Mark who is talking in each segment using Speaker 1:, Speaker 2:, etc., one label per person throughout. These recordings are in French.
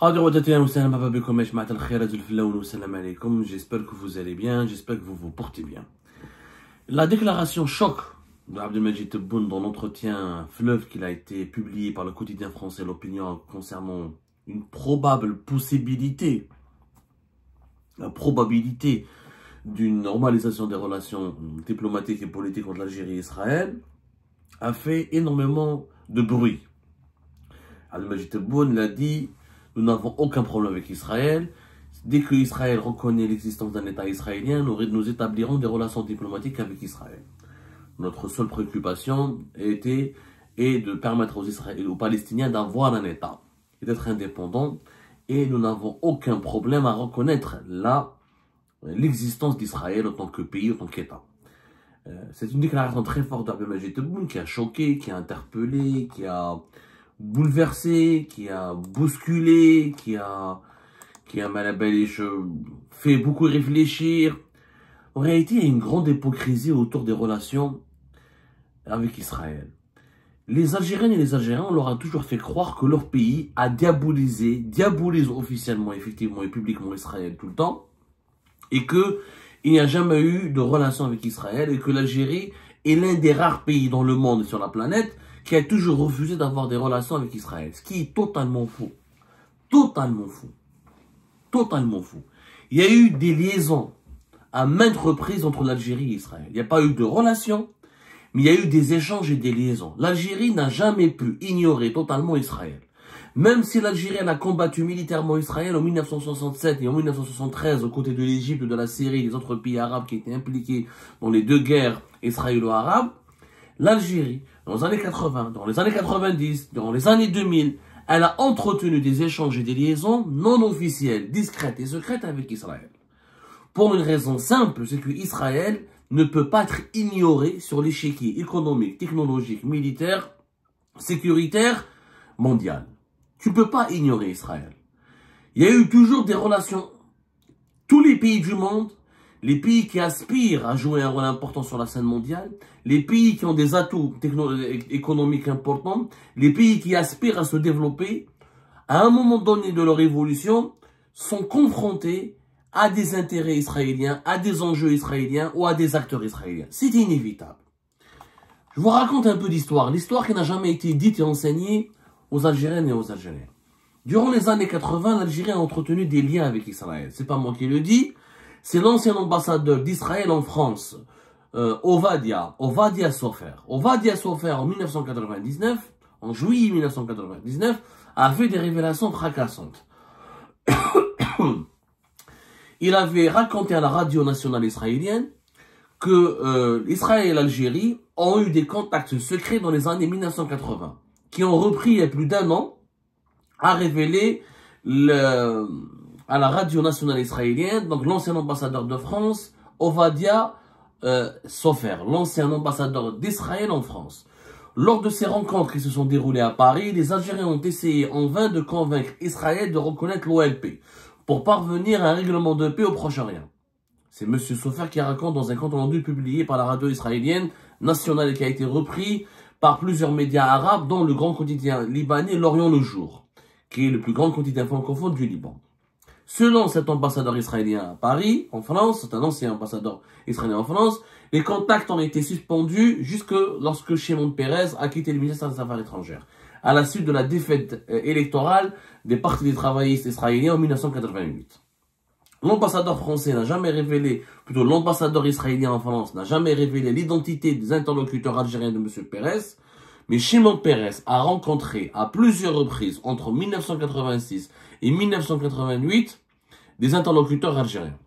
Speaker 1: J'espère que vous allez bien, j'espère que vous vous portez bien. La déclaration choc d'Abdelmajid Tebboune dans l'entretien fleuve qu'il a été publié par le quotidien français L'Opinion concernant une probable possibilité, la probabilité d'une normalisation des relations diplomatiques et politiques entre l'Algérie et Israël a fait énormément de bruit. Abdelmajid Tebboune l'a dit, nous n'avons aucun problème avec Israël. Dès que Israël reconnaît l'existence d'un État israélien, nous établirons des relations diplomatiques avec Israël. Notre seule préoccupation est de permettre aux Palestiniens d'avoir un État et d'être indépendants. Et nous n'avons aucun problème à reconnaître l'existence d'Israël en tant que pays, en tant qu'État. C'est une déclaration très forte d'Abdelmajid Tebboune qui a choqué, qui a interpellé, qui a bouleversé, qui a bousculé, qui a fait beaucoup réfléchir. En réalité, il y a une grande hypocrisie autour des relations avec Israël. Les Algériennes et les Algériens, on leur a toujours fait croire que leur pays a diabolise officiellement, effectivement et publiquement Israël tout le temps, et qu'il n'y a jamais eu de relation avec Israël, et que l'Algérie est l'un des rares pays dans le monde et sur la planète qui a toujours refusé d'avoir des relations avec Israël. Ce qui est totalement faux. Totalement faux. Totalement faux. Il y a eu des liaisons à maintes reprises entre l'Algérie et Israël. Il n'y a pas eu de relations, mais il y a eu des échanges et des liaisons. L'Algérie n'a jamais pu ignorer totalement Israël. Même si l'Algérie a combattu militairement Israël en 1967 et en 1973 aux côtés de l'Égypte, de la Syrie et des autres pays arabes qui étaient impliqués dans les deux guerres israélo-arabes, l'Algérie, dans les années 80, dans les années 90, dans les années 2000, elle a entretenu des échanges et des liaisons non officielles, discrètes et secrètes avec Israël. Pour une raison simple, c'est que Israël ne peut pas être ignoré sur l'échiquier économique, technologique, militaire, sécuritaire, mondial. Tu ne peux pas ignorer Israël. Il y a eu toujours des relations. Tous les pays du monde, les pays qui aspirent à jouer un rôle important sur la scène mondiale, les pays qui ont des atouts économiques importants, les pays qui aspirent à se développer, à un moment donné de leur évolution, sont confrontés à des intérêts israéliens, à des enjeux israéliens ou à des acteurs israéliens. C'est inévitable. Je vous raconte un peu d'histoire. L'histoire qui n'a jamais été dite et enseignée aux Algériennes et aux Algériens. Durant les années 80, l'Algérie a entretenu des liens avec Israël. C'est pas moi qui le dis. C'est l'ancien ambassadeur d'Israël en France, Ovadia Sofer. Ovadia Sofer, en 1999, en juillet 1999, a fait des révélations fracassantes. Il avait raconté à la radio nationale israélienne que Israël et l'Algérie ont eu des contacts secrets dans les années 1980, qui ont repris il y a plus d'un an à révéler à la radio nationale israélienne, donc l'ancien ambassadeur de France, Ovadia Sofer, l'ancien ambassadeur d'Israël en France. Lors de ces rencontres qui se sont déroulées à Paris, les Algériens ont essayé en vain de convaincre Israël de reconnaître l'OLP pour parvenir à un règlement de paix au Proche-Orient. C'est M. Sofer qui raconte dans un compte rendu publié par la radio israélienne nationale et qui a été repris par plusieurs médias arabes, dont le grand quotidien libanais L'Orient le Jour, qui est le plus grand quotidien francophone du Liban. Selon cet ambassadeur israélien à Paris, en France, c'est un ancien ambassadeur israélien en France, les contacts ont été suspendus jusque lorsque Shimon Peres a quitté le ministère des Affaires étrangères, à la suite de la défaite électorale des partis des travaillistes israéliens en 1988. L'ambassadeur français n'a jamais révélé, plutôt l'ambassadeur israélien en France n'a jamais révélé l'identité des interlocuteurs algériens de M. Peres, mais Shimon Peres a rencontré à plusieurs reprises entre 1986 et 1988 des interlocuteurs algériens.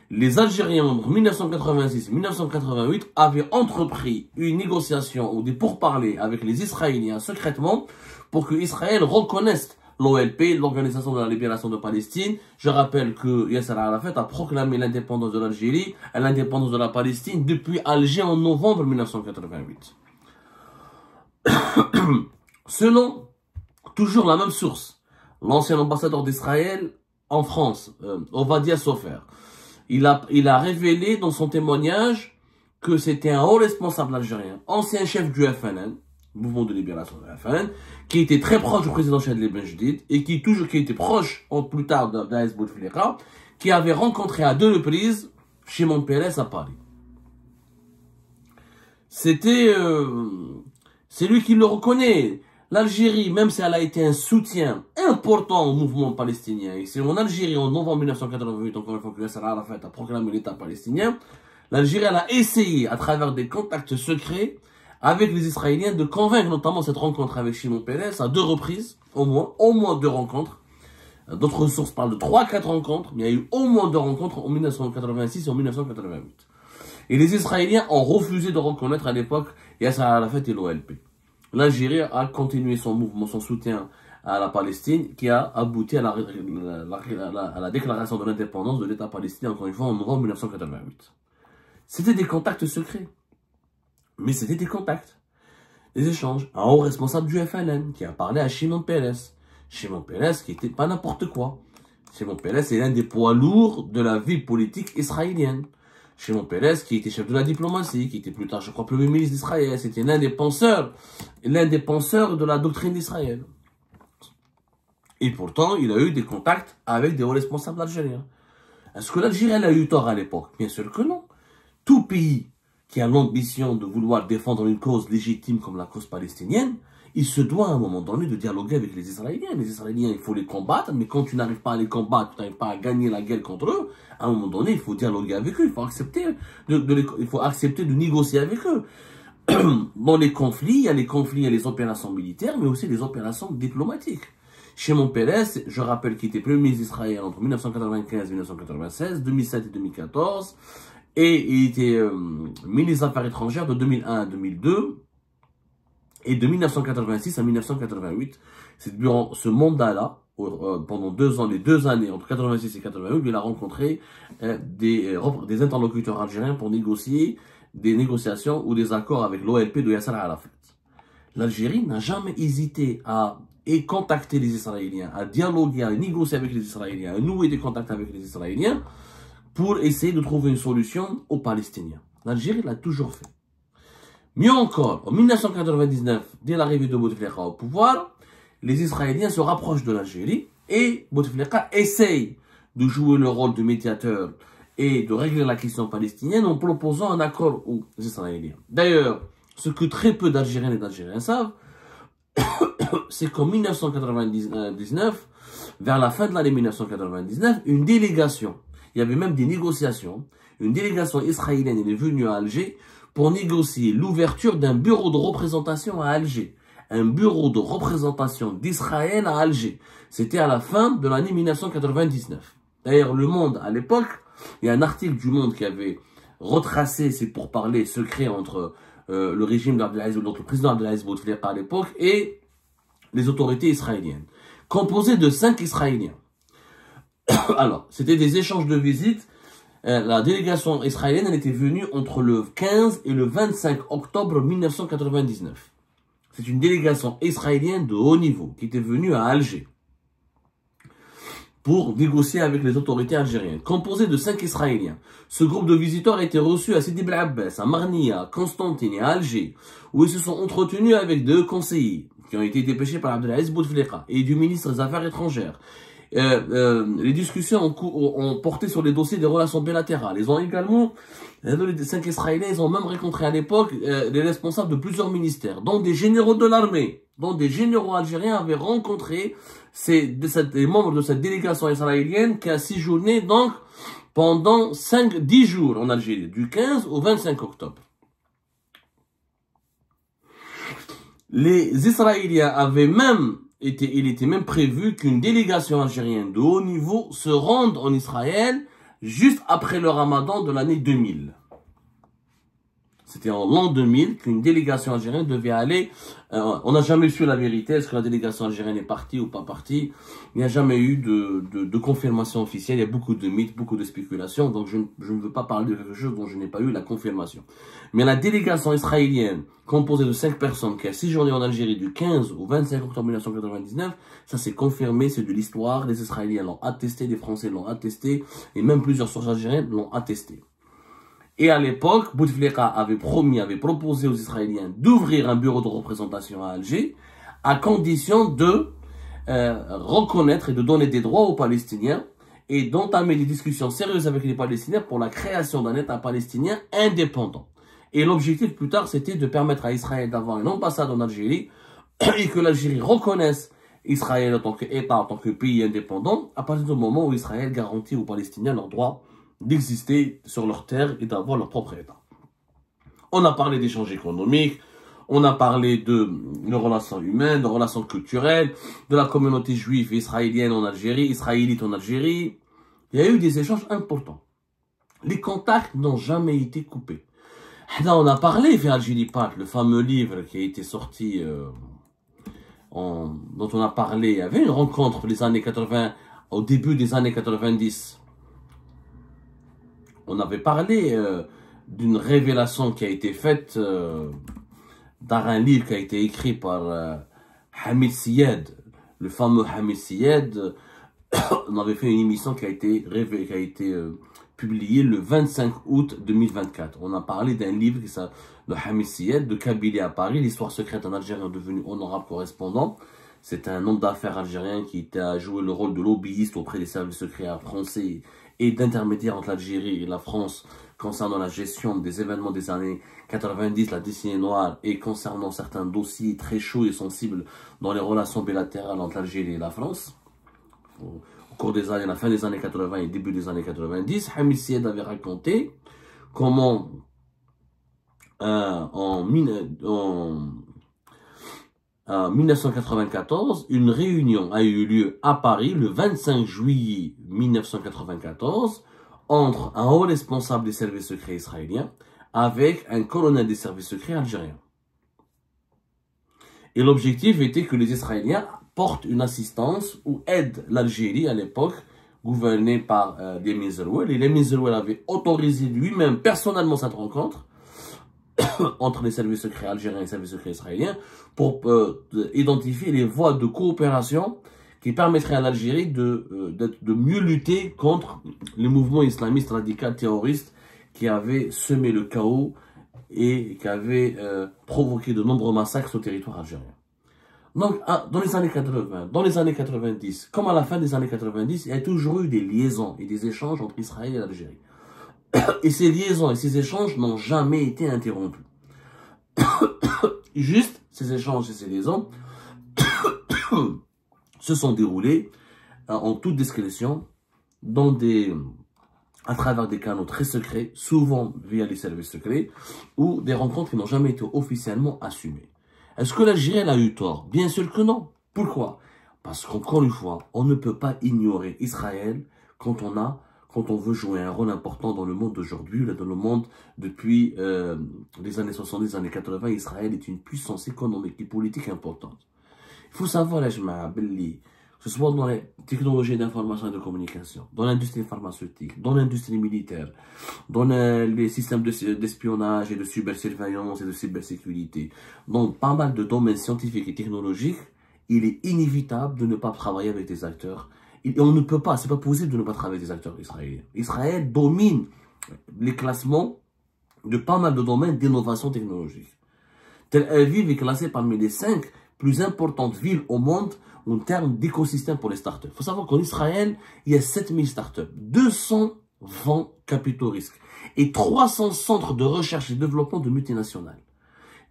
Speaker 1: Les Algériens entre 1986 et 1988 avaient entrepris une négociation ou des pourparlers avec les Israéliens secrètement pour que Israël reconnaisse l'OLP, l'Organisation de la Libération de Palestine. Je rappelle que Yasser Arafat a proclamé l'indépendance de l'Algérie et l'indépendance de la Palestine depuis Alger en novembre 1988. Selon toujours la même source, l'ancien ambassadeur d'Israël en France, Ovadia Sofer, il a révélé dans son témoignage que c'était un haut responsable algérien, ancien chef du FNL, mouvement de libération de la FLN, qui était très proche du président Chadli Benjedid et qui était proche, plus tard, d'Aïs Bouteflika, qui avait rencontré à 2 reprises Shimon Peres à Paris. C'est lui qui le reconnaît. L'Algérie, même si elle a été un soutien important au mouvement palestinien, et c'est en Algérie, en novembre 1988, encore une fois que Yasser Arafat a proclamé l'État palestinien, l'Algérie, elle a essayé, à travers des contacts secrets, avec les Israéliens, de convaincre notamment cette rencontre avec Shimon Peres, à 2 reprises, au moins 2 rencontres. D'autres sources parlent de 3-4 rencontres, mais il y a eu au moins 2 rencontres en 1986 et en 1988. Et les Israéliens ont refusé de reconnaître à l'époque Yasser Arafat et l'OLP. L'Algérie a continué son mouvement, son soutien à la Palestine, qui a abouti à la déclaration de l'indépendance de l'État palestinien, encore une fois, en novembre 1988. C'était des contacts secrets. Mais c'était des contacts, des échanges. Un haut responsable du FLN qui a parlé à Shimon Peres. Shimon Peres qui était pas n'importe quoi. Shimon Peres est l'un des poids lourds de la vie politique israélienne. Shimon Peres qui était chef de la diplomatie, qui était plus tard, je crois, premier ministre d'Israël. C'était l'un des penseurs de la doctrine d'Israël. Et pourtant, il a eu des contacts avec des hauts responsables algériens. Est-ce que l'Algérie a eu tort à l'époque? Bien sûr que non. Tout pays qui a l'ambition de vouloir défendre une cause légitime comme la cause palestinienne, il se doit à un moment donné de dialoguer avec les Israéliens. Les Israéliens, il faut les combattre, mais quand tu n'arrives pas à les combattre, tu n'arrives pas à gagner la guerre contre eux, à un moment donné, il faut dialoguer avec eux, il faut accepter de négocier avec eux. Dans les conflits, il y a les opérations militaires, mais aussi les opérations diplomatiques. Shimon Peres, je rappelle qu'il était premier ministre d'Israël entre 1995 et 1996, 2007 et 2014, et il était ministre des Affaires étrangères de 2001 à 2002, et de 1986 à 1988. C'est durant ce mandat-là, pendant 2 ans, les 2 années, entre 86 et 88, il a rencontré des interlocuteurs algériens pour négocier des négociations ou des accords avec l'OLP de Yasser Arafat. L'Algérie n'a jamais hésité à contacter les Israéliens, à dialoguer, à négocier avec les Israéliens, à nouer des contacts avec les Israéliens pour essayer de trouver une solution aux Palestiniens. L'Algérie l'a toujours fait. Mieux encore, en 1999, dès l'arrivée de Bouteflika au pouvoir, les Israéliens se rapprochent de l'Algérie et Bouteflika essaye de jouer le rôle de médiateur et de régler la question palestinienne en proposant un accord aux Israéliens. D'ailleurs, ce que très peu d'Algériens et d'Algériens savent, c'est qu'en 1999, vers la fin de l'année 1999, une délégation, il y avait même des négociations, une délégation israélienne est venue à Alger pour négocier l'ouverture d'un bureau de représentation à Alger. Un bureau de représentation d'Israël à Alger. C'était à la fin de l'année 1999. D'ailleurs, Le Monde, à l'époque, il y a un article du Monde qui avait retracé ces pourparlers secrets entre le régime d'Abdelaziz, donc le président Abdelaziz Bouteflika à l'époque, et les autorités israéliennes, composé de 5 Israéliens. Alors, c'était des échanges de visites. La délégation israélienne, elle était venue entre le 15 et le 25 octobre 1999. C'est une délégation israélienne de haut niveau qui était venue à Alger pour négocier avec les autorités algériennes, composé de 5 Israéliens. Ce groupe de visiteurs a été reçu à Sidi Bel Abbas, à Marnia, à Constantine et à Alger, où ils se sont entretenus avec 2 conseillers qui ont été dépêchés par Abdelaziz Bouteflika et du ministre des Affaires étrangères. Les discussions ont porté sur les dossiers des relations bilatérales. Ils ont également, les 5 Israéliens, ils ont même rencontré à l'époque les responsables de plusieurs ministères, dont des généraux de l'armée, dont des généraux algériens avaient rencontré les membres de cette délégation israélienne qui a séjourné donc pendant 10 jours en Algérie, du 15 au 25 octobre. Les Israéliens avaient même il était même prévu qu'une délégation algérienne de haut niveau se rende en Israël juste après le ramadan de l'année 2000. C'était en l'an 2000 qu'une délégation algérienne devait aller. On n'a jamais su la vérité. Est-ce que la délégation algérienne est partie ou pas partie? Il n'y a jamais eu de confirmation officielle. Il y a beaucoup de mythes, beaucoup de spéculations. Donc je ne veux pas parler de quelque chose dont je n'ai pas eu la confirmation. Mais la délégation israélienne, composée de 5 personnes, qui a séjourné en Algérie du 15 au 25 octobre 1999, ça s'est confirmé, c'est de l'histoire. Les Israéliens l'ont attesté, les Français l'ont attesté, et même plusieurs sources algériennes l'ont attesté. Et à l'époque, Bouteflika avait proposé aux Israéliens d'ouvrir un bureau de représentation à Alger, à condition de reconnaître et de donner des droits aux Palestiniens et d'entamer des discussions sérieuses avec les Palestiniens pour la création d'un État palestinien indépendant. Et l'objectif plus tard, c'était de permettre à Israël d'avoir une ambassade en Algérie et que l'Algérie reconnaisse Israël en tant qu'État, en tant que pays indépendant, à partir du moment où Israël garantit aux Palestiniens leur droit d'exister sur leur terre et d'avoir leur propre État. On a parlé d'échanges économiques, on a parlé de relations humaines, de relations culturelles, de la communauté juive israélienne en Algérie, israélite en Algérie. Il y a eu des échanges importants. Les contacts n'ont jamais été coupés. Là, on a parlé vers Algérie Pat, le fameux livre qui a été sorti, dont on a parlé. Il y avait une rencontre les années 80, au début des années 90. On avait parlé d'une révélation qui a été faite dans un livre qui a été écrit par Hamid Syed, le fameux Hamid Syed. On avait fait une émission qui a été publiée le 25 août 2024. On a parlé d'un livre qui s'appelle de Hamid Syed, de Kabylie à Paris, l'histoire secrète d'un Algérien devenu honorable correspondant. C'est un homme d'affaires algérien qui a joué le rôle de lobbyiste auprès des services secrets français et d'intermédiaire entre l'Algérie et la France concernant la gestion des événements des années 90, la décennie noire, et concernant certains dossiers très chauds et sensibles dans les relations bilatérales entre l'Algérie et la France. Au cours des années, la fin des années 80 et début des années 90, Hamid Syed avait raconté comment en 1994, une réunion a eu lieu à Paris le 25 juillet 1994 entre un haut responsable des services secrets israéliens avec un colonel des services secrets algériens. Et l'objectif était que les Israéliens portent une assistance ou aident l'Algérie à l'époque, gouvernée par Yamin Zerouel. Et Yamin Zerouel avait autorisé lui-même personnellement cette rencontre entre les services secrets algériens et les services secrets israéliens pour identifier les voies de coopération qui permettraient à l'Algérie de mieux lutter contre les mouvements islamistes radicaux terroristes qui avaient semé le chaos et qui avaient provoqué de nombreux massacres sur le territoire algérien. Donc, dans les années 80, dans les années 90, comme à la fin des années 90, il y a toujours eu des liaisons et des échanges entre Israël et l'Algérie. Et ces liaisons et ces échanges n'ont jamais été interrompus. Juste, ces échanges et ces liaisons se sont déroulés en toute discrétion, à travers des canaux très secrets, souvent via les services secrets, ou des rencontres qui n'ont jamais été officiellement assumées. Est-ce que l'Algérie a eu tort? Bien sûr que non. Pourquoi? Parce qu'encore une fois, on ne peut pas ignorer Israël quand on veut jouer un rôle important dans le monde d'aujourd'hui, dans le monde depuis les années 70, les années 80, Israël est une puissance économique et politique importante. Il faut savoir, que ce soit dans les technologies d'information et de communication, dans l'industrie pharmaceutique, dans l'industrie militaire, dans les systèmes d'espionnage et de cybersurveillance et de cybersécurité, dans pas mal de domaines scientifiques et technologiques, il est inévitable de ne pas travailler avec des acteurs. Et on ne peut pas, c'est pas possible de ne pas travailler avec des acteurs israéliens. Israël domine les classements de pas mal de domaines d'innovation technologique. Tel Aviv est classé parmi les 5 plus importantes villes au monde en termes d'écosystème pour les startups. Il faut savoir qu'en Israël, il y a 7000 startups, 220 capitaux risques et 300 centres de recherche et développement de multinationales.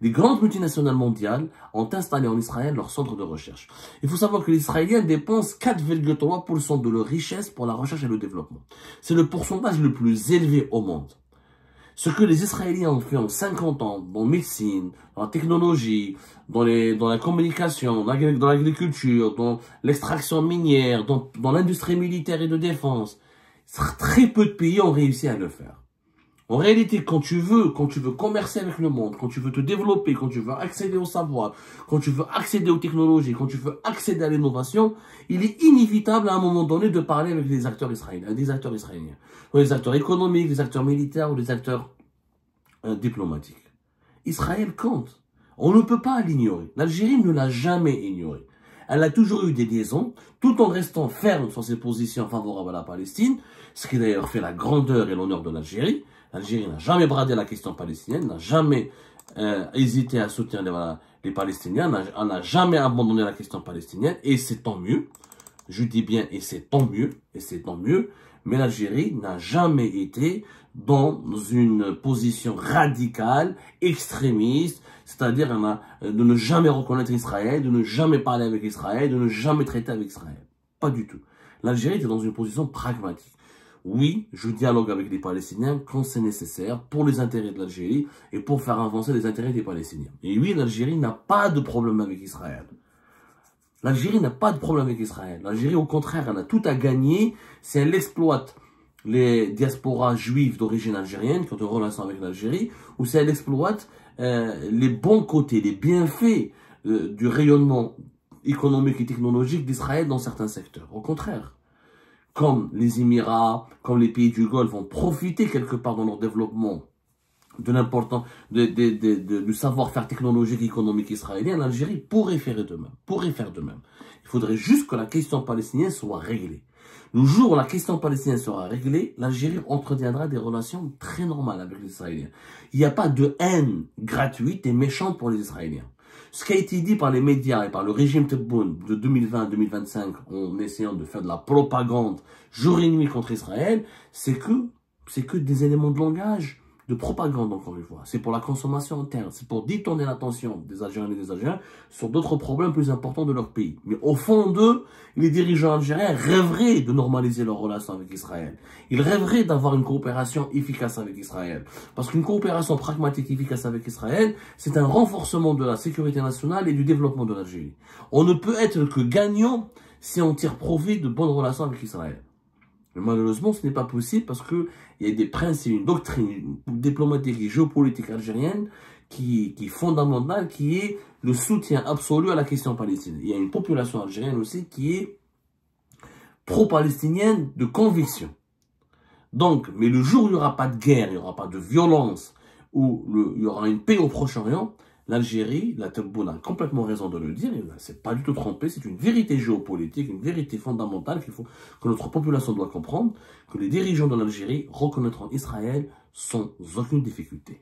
Speaker 1: Les grandes multinationales mondiales ont installé en Israël leurs centres de recherche. Il faut savoir que les Israéliens dépensent 4,3% de leur richesse pour la recherche et le développement. C'est le pourcentage le plus élevé au monde. Ce que les Israéliens ont fait en 50 ans, dans la médecine, dans la technologie, dans la communication, dans l'agriculture, dans l'extraction minière, dans l'industrie militaire et de défense, très peu de pays ont réussi à le faire. En réalité, quand tu veux commercer avec le monde, quand tu veux te développer, quand tu veux accéder au savoir, quand tu veux accéder aux technologies, quand tu veux accéder à l'innovation, il est inévitable à un moment donné de parler avec des acteurs israéliens, ou des acteurs économiques, des acteurs militaires ou des acteurs diplomatiques. Israël compte. On ne peut pas l'ignorer. L'Algérie ne l'a jamais ignoré. Elle a toujours eu des liaisons, tout en restant ferme sur ses positions favorables à la Palestine, ce qui d'ailleurs fait la grandeur et l'honneur de l'Algérie. L'Algérie n'a jamais bradé la question palestinienne, n'a jamais hésité à soutenir les Palestiniens, n'a jamais abandonné la question palestinienne, et c'est tant mieux. Je dis bien, et c'est tant mieux, mais l'Algérie n'a jamais été dans une position radicale, extrémiste, c'est-à-dire de ne jamais reconnaître Israël, de ne jamais parler avec Israël, de ne jamais traiter avec Israël. Pas du tout. L'Algérie était dans une position pragmatique. Oui, je dialogue avec les Palestiniens quand c'est nécessaire pour les intérêts de l'Algérie et pour faire avancer les intérêts des Palestiniens. Et oui, l'Algérie n'a pas de problème avec Israël. L'Algérie n'a pas de problème avec Israël. L'Algérie, au contraire, elle a tout à gagner si elle exploite les diasporas juives d'origine algérienne qui ont une relation avec l'Algérie, ou si elle exploite les bons côtés, les bienfaits du rayonnement économique et technologique d'Israël dans certains secteurs. Au contraire, comme les Émirats, comme les pays du Golfe vont profiter quelque part dans leur développement de l'important du savoir-faire technologique et économique israélien, l'Algérie pourrait faire de même. Il faudrait juste que la question palestinienne soit réglée. Le jour où la question palestinienne sera réglée, l'Algérie entretiendra des relations très normales avec les Israéliens. Il n'y a pas de haine gratuite et méchante pour les Israéliens. Ce qui a été dit par les médias et par le régime Tebboune de 2020 à 2025 en essayant de faire de la propagande jour et nuit contre Israël, c'est que des éléments de langage, de propagande encore une fois. C'est pour la consommation interne, c'est pour détourner l'attention des Algériens et des Algériens sur d'autres problèmes plus importants de leur pays. Mais au fond d'eux, les dirigeants algériens rêveraient de normaliser leurs relations avec Israël. Ils rêveraient d'avoir une coopération efficace avec Israël. Parce qu'une coopération pragmatique efficace avec Israël, c'est un renforcement de la sécurité nationale et du développement de l'Algérie. On ne peut être que gagnant si on tire profit de bonnes relations avec Israël. Mais malheureusement, ce n'est pas possible parce qu'il y a des principes, une doctrine diplomatique et géopolitique algérienne qui est fondamentale, qui est le soutien absolu à la question palestinienne. Il y a une population algérienne aussi qui est pro-palestinienne de conviction. Donc, mais le jour où il n'y aura pas de guerre, il n'y aura pas de violence, où il y aura une paix au Proche-Orient, l'Algérie, la Tebboune a complètement raison de le dire, et c'est pas du tout trompé, c'est une vérité géopolitique, une vérité fondamentale que notre population doit comprendre, que les dirigeants de l'Algérie reconnaîtront Israël sans aucune difficulté.